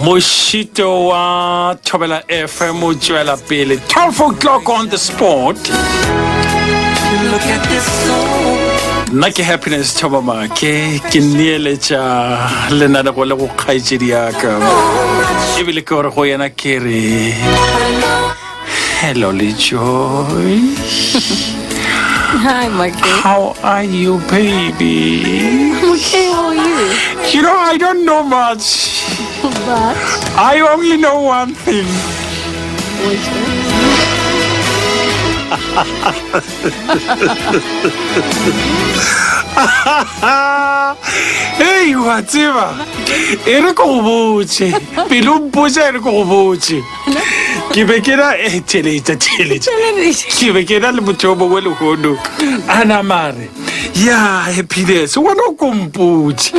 Moshito wa Thobela FM o tswela pele 12 o'clock on the spot. Look at this soul. Nna ke happiness Thoba Maake ke neeletša lenane go le go kgaitsedi yaka ebile ke gore go yena ke re hello Lejoy. Hi, Maake. How are you, baby? I'm okay, how are you? You know, I don't know much. But I only know one thing. which Hey, whatever. Ere ko botse. Pelo mpotsa ere ko botse. Ke be ke na tšhelete. Ke be ke na le motho mo le gono. Ana mare. Ya, happiness. Wona o kompotse.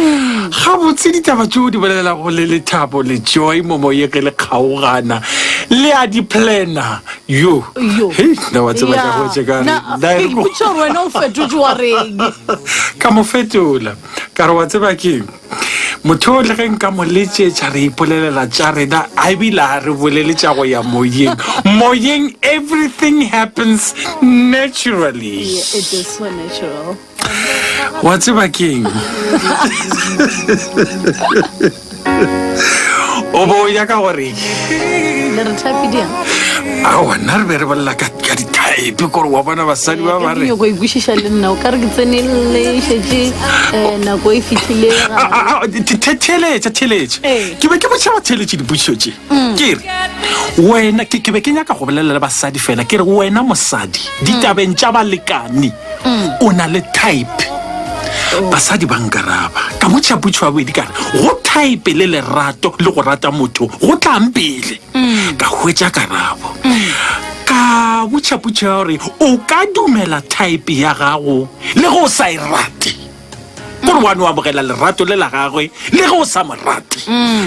Ga botse ditaba tšo di bolela go le Thabo Lejoy mo moye ke le kgaogana. Le a di planner. Yo. Hey, na wa tseba ka go tšeka. Ka mo fetola ka re wa tseba ke motho le ge nka mo letsetša re ipolelela tša rena a ebile a re bolele tša go ya moyeng everything happens naturally. it is so natural. Wa tseba keng o bo ya ka gore Le re thapidia. awa nna re be re bolela ka dithaepe kore wa bona basadi ba ba re Ke go ibušiša le nna o ka re ke tsene le šetše nako e fitlhile theletša ke be ke botšhaba theletše dipušišo tše ke re wena ke be ke nyaka go bolelela le basadi fela ke re wena mosadi ditabeng tša balekane o na le type basadi ba nkaraba ka motšhaputšho wa boedi kare go type le lerato le go rata motho go tlang pele ka hwetša karabo ka botšhaputšho ya gore o ka dumela type ya gago le go sa e rate gore wane wa bogela lerato le la gagwe le ge o sa mo rate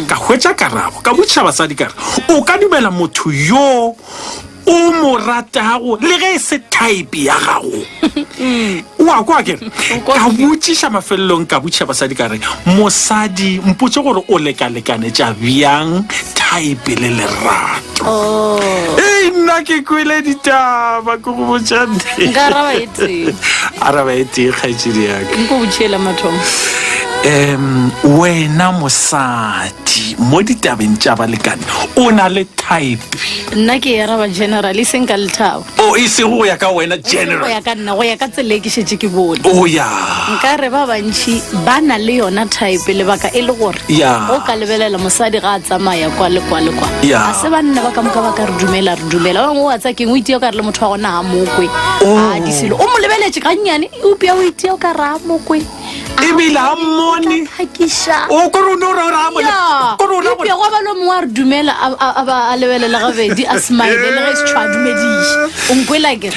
ka hwetša karabo ka botšha basadi kare o ka dumela motho yo o mo ratago le ge e se type ya gago wa kwa kere ka botšiša mafelelong ka botša basadi kare mosadi mpotse gore o lekalekane tša bjang type le lerato nna ke kwele ditaba ko go botšane nka araba e tee araba e tee kgaetšedi yaka nko botšhiela mathomo. wena mosadi mo ditabeng tša balekane o na le type Nna ke araba general e seng ka lethabo. o e se go ya ka wena Go general ya ka nna go ya ka tsela e ke šetše ke bone. o ya Nka re ba bantši ba na le yona type lebaka e le gore Ya. o ka lebelela mosadi ga a tsamaya kwa le kwa Ya. a se banna ba ka moka ba ka re dumela ba bangwe o a tsa keng o itea o ka re le motho wa gona a mokwe a diselo o mo lebeletše ka nnyane eupea o itea o ka re a mokwe ebile a mmone hakiša o kore o ne o re a mone kore o ne eupea go ba lo mongwe a re dumela a ba a lebelela gabedi a smile le ge se tšhwa a dumediše o nkwela kere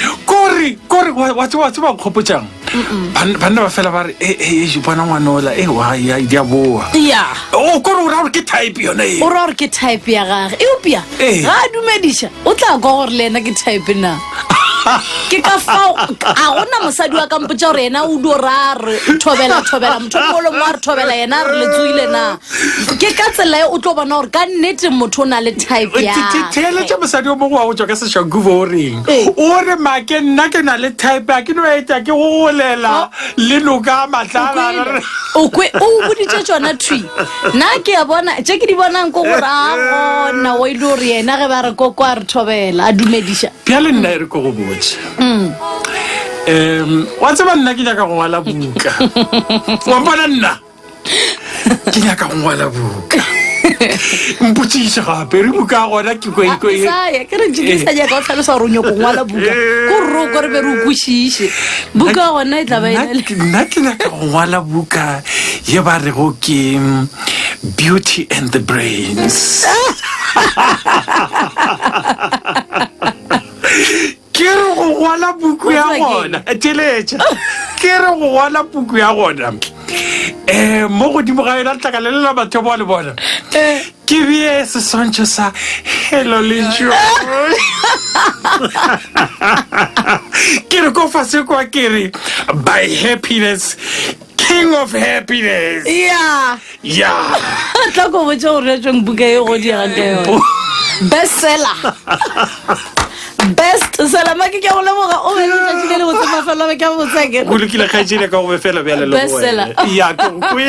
kore wa tseba nkgopotšang banna ba fela ba re bona ngwanola wa di a boa ya o kore o ra gore ke type yone e o ra gore ke type ya gage eupea ga a dumediša o tla kwa gore le ena ke type na ke ka fao a gona mosadi wa kampotša gore yena o dio ra re thobela motho mole mo a re thobela yena a re letsoile na ke ka tsela e o tlo bona gore ka nnete motho o na le type ya theeletša mosadi o mongwe wa go tswa ka sešankubo o reng o re Maake nna ke na le type a ke no eta ke go golela le noka matlala o boditše tšona thui nna ke a bona tše ke di bonang ko gore a gona o ile gore yena ge ba re koko a re thobela a dumediša bjale nna e re ko go botse wa tseba nna ke nyaka go ngwala buka wa bona nna ke nyaka go ngwala buka mpotšiša gape re buka ya gona ke saya ke re jekisa jaaka o tlhalosa gore o nyako ngwala buka ko rro ko re be re o kwešiše buka ya gona e tla ba nna ke nyaka go ngwala buka ye ba rego ke Beauty and the Brains ke re go ngwala buku ya gona teletša ke re go ngwala buku ya gona mo godimo ga yona tlakalelela batho ba le bona ke bie seswantšho sa hello Lejoy ke re ko fase kwa ke re by happiness king of happiness. Yeah. Tla go botsa gore tsong buka e go di ga teng. Bestseller. Bestseller Maake ke go leboga o be le tšatši le go tsema fela ke go tseke. Go lokile ga tsile ka go be fela bjale le go. Bestseller. Ya go kwe.